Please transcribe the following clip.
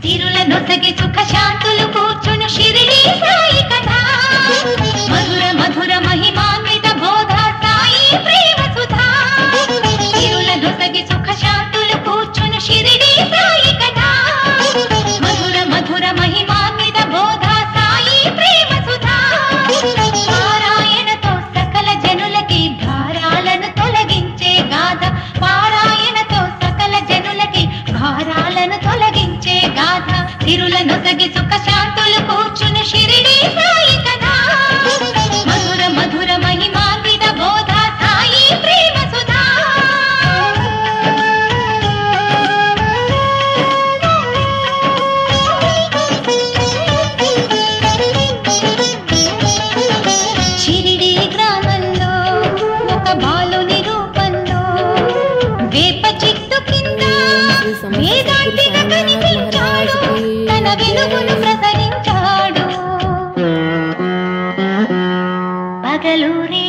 సిరుల నొసగి సుఖ శాంతులు కూర్చును షిరిడి సాయి కథ మధుర మధుర మహిమాన్విత బోధ సాయి ప్రేమ సుధా సిరుల నొసగి సుఖ శాంతులు కూర్చును షిరిడి సాయి కథ మధుర మధుర మహిమాన్విత బోధ సాయి ప్రేమ సుధా పారాయణతో సకల జనులకి భారాలను తొలగించే గాథ పారాయణతో సకల జనులకి భారాలను తొలగించే గాథ సిరుల నొసగి సుఖ శాంతులు కూర్చును షిరిడి సాయి కథ మధుర మధుర మహిమాన్విత బోధ సాయి ప్రేమ సుధా షిరిడి గ్రామంలో ఒక బాలుని రూపంలో వేప చెట్టు కింద వేదాంతిగా కనిపించాడు తన వెలుగును ప్రసరించాడు పగలు రే